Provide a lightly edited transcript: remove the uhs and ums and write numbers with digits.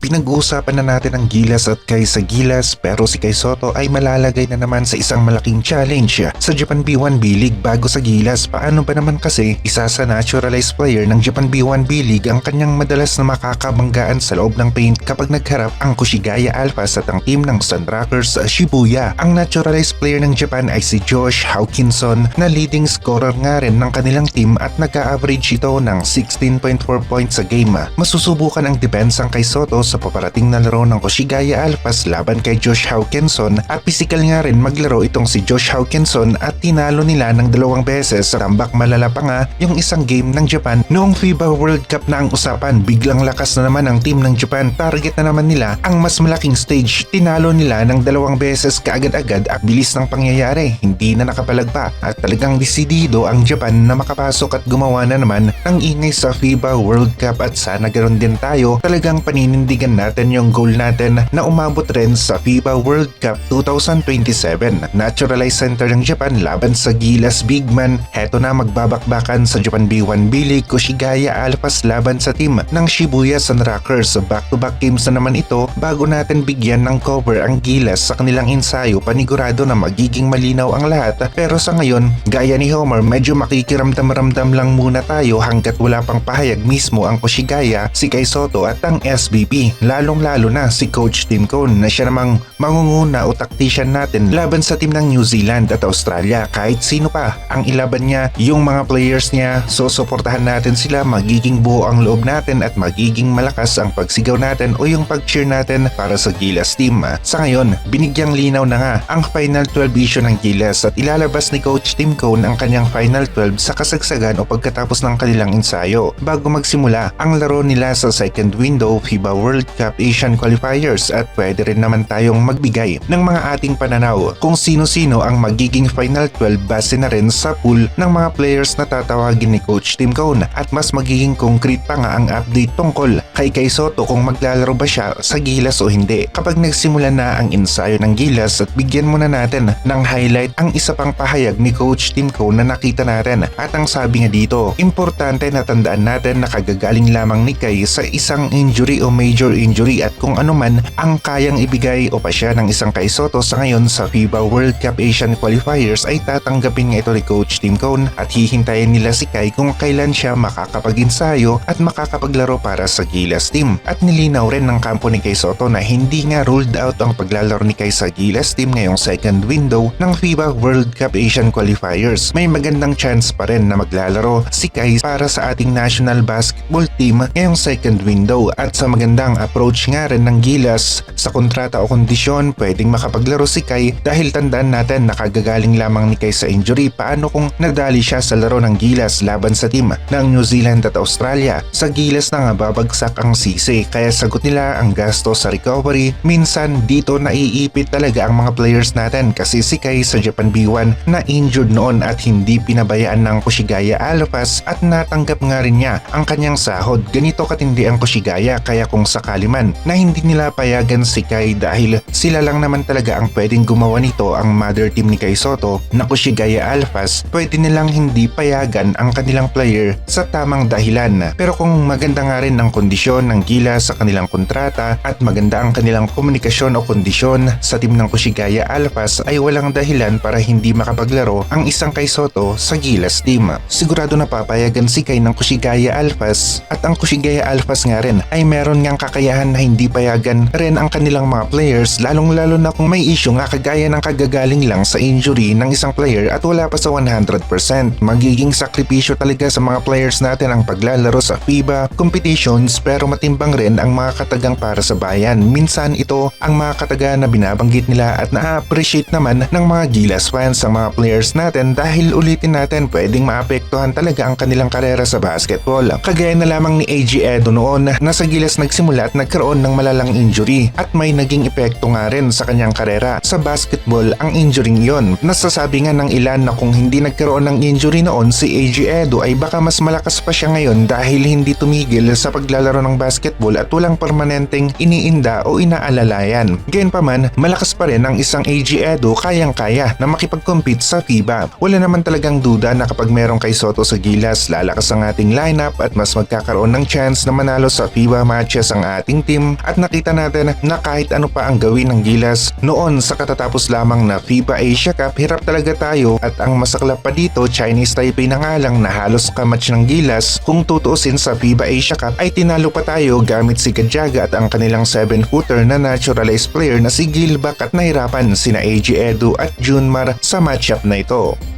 Pinag-uusapan na natin ang Gilas at Kai sa Gilas pero si Kai Sotto ay malalagay na naman sa isang malaking challenge sa Japan B1 B-League bago sa Gilas. Paano ba naman kasi isa sa naturalized player ng Japan B1 B-League ang kanyang madalas na makakabanggaan sa loob ng paint kapag nagharap ang Koshigaya Alphas at ang team ng Sunrockers Shibuya. Ang naturalized player ng Japan ay si Josh Hawkinson na leading scorer nga rin ng kanilang team at nag-average ito ng 16.4 points a game. Masusubukan ang depensang Kai Sotto sa paparating na laro ng Koshigaya Alphas laban kay Josh Hawkinson at physical nga rin maglaro itong si Josh Hawkinson at tinalo nila ng 2 beses. Tambak malala pa nga yung isang game ng Japan noong FIBA World Cup na ang usapan. Biglang lakas na naman ang team ng Japan, target na naman nila ang mas malaking stage. Tinalo nila ng 2 beses kaagad-agad at bilis ng pangyayari, hindi na nakapalagpa at talagang desidido ang Japan na makapasok at gumawa na naman ng ingay sa FIBA World Cup at sana ganoon din tayo. Talagang paninindigan natin yung goal natin na umabot rin sa FIBA World Cup 2027. Naturalized center ng Japan laban sa Gilas Bigman. Heto na magbabakbakan sa Japan B1 B-League. Koshigaya Alphas laban sa team ng Shibuya Sunrockers. Back-to-back games na naman ito bago natin bigyan ng cover ang Gilas sa kanilang ensayo. Panigurado na magiging malinaw ang lahat pero sa ngayon, gaya ni Homer, medyo makikiramdam-ramdam lang muna tayo hanggat wala pang pahayag mismo ang Koshigaya, si Kai Sotto at ang SBP. Lalong-lalo na si Coach Tim Cone na siya namang mangunguna o tactician natin laban sa team ng New Zealand at Australia. Kahit sino pa ang ilaban niya, yung mga players niya, susuportahan natin sila, magiging buo ang loob natin at magiging malakas ang pagsigaw natin o yung pag-cheer natin para sa Gilas team. Sa ngayon, binigyang linaw na nga ang Final 12 issue ng Gilas at ilalabas ni Coach Tim Cone ang kanyang Final 12 sa kasagsagan o pagkatapos ng kanilang ensayo bago magsimula ang laro nila sa second window FIBA World Cup Asian Qualifiers at pwede rin naman tayong magbigay ng mga ating pananaw kung sino-sino ang magiging Final 12 base na rin sa pool ng mga players na tatawagin ni Coach Tim Cone at mas magiging concrete pa nga ang update tungkol kay Kai Sotto kung maglalaro ba siya sa Gilas o hindi. Kapag nagsimula na ang ensayo ng Gilas at bigyan muna natin ng highlight ang isa pang pahayag ni Coach Tim Cone na nakita natin at ang sabi nga dito, importante na tandaan natin na kagagaling lamang ni Kai sa isang injury o major injury at kung ano man ang kayang ibigay o pasya ng isang Kai Sotto sa ngayon sa FIBA World Cup Asian Qualifiers ay tatanggapin nga ito ni Coach Tim Cone at hihintayin nila si Kai kung kailan siya makakapag-ensayo at makakapaglaro para sa Gilas team. At nilinaw rin ng kampo ni Kai Sotto na hindi nga ruled out ang paglalaro ni Kai sa Gilas team ngayong second window ng FIBA World Cup Asian Qualifiers. May magandang chance pa rin na maglalaro si Kai para sa ating national basketball team ngayong second window at sa magandang approach nga rin ng Gilas sa kontrata o kondisyon pwedeng makapaglaro si Kai dahil tandaan natin na kagagaling lamang ni Kai sa injury. Paano kung nadali siya sa laro ng Gilas laban sa team ng New Zealand at Australia? Sa Gilas na nga babagsak ang sisi kaya sagot nila ang gasto sa recovery. Minsan dito naiipit talaga ang mga players natin kasi si Kai sa Japan B1 na injured noon at hindi pinabayaan ng Koshigaya Alphas at natanggap nga rin niya ang kanyang sahod. Ganito katindi ang Koshigaya kaya kung sakali man na hindi nila payagan si Kai dahil sila lang naman talaga ang pwedeng gumawa nito, ang mother team ni Kai Sotto na Koshigaya Alphas, pwede nilang hindi payagan ang kanilang player sa tamang dahilan. Pero kung maganda nga rin ang kondisyon ng Gilas sa kanilang kontrata at maganda ang kanilang komunikasyon o kondisyon sa team ng Koshigaya Alphas ay walang dahilan para hindi makapaglaro ang isang Kai Sotto sa Gilas team. Sigurado na papayagan si Kai ng Koshigaya Alphas at ang Koshigaya Alphas nga rin ay meron ngang kakayahan na hindi payagan rin ang kanilang mga players lalong-lalo na kung may issue nga kagaya ng kagagaling lang sa injury ng isang player at wala pa sa 100%. Magiging sakripisyo talaga sa mga players natin ang paglalaro sa FIBA competitions pero matimbang rin ang mga katagang para sa bayan. Minsan ito ang mga kataga na binabanggit nila at na-appreciate naman ng mga Gilas fans ang mga players natin dahil ulitin natin pwedeng maapektuhan talaga ang kanilang karera sa basketball. Kagaya na lamang ni AG Edo noon na sa Gilas nagsimula at nagkaroon ng malalang injury at may naging epekto nga rin sa kanyang karera sa basketball ang injuring yon. Nasasabi nga ng ilan na kung hindi nagkaroon ng injury noon si AG Edo ay baka mas malakas pa siya ngayon dahil hindi tumigil sa paglalaro ng basketball at walang permanenteng iniinda o inaalalayan. Gayunpaman, malakas pa rin ang isang AG Edo kayang-kaya na makipag-compete sa FIBA. Wala naman talagang duda na kapag merong Kai Sotto sa Gilas, lalakas ang ating lineup at mas magkakaroon ng chance na manalo sa FIBA matches ang ating team at nakita natin na kahit ano pa ang gawin ng Gilas noon sa katatapos lamang na FIBA Asia Cup, hirap talaga tayo at ang masaklap pa dito, Chinese Taipei na nga lang na halos kamatch ng Gilas. Kung tutuusin sa FIBA Asia Cup ay tinalo pa tayo gamit si Gadjaga at ang kanilang 7-footer na naturalized player na si Gilbak at nahirapan sina AJ Edu at Junmar sa matchup na ito.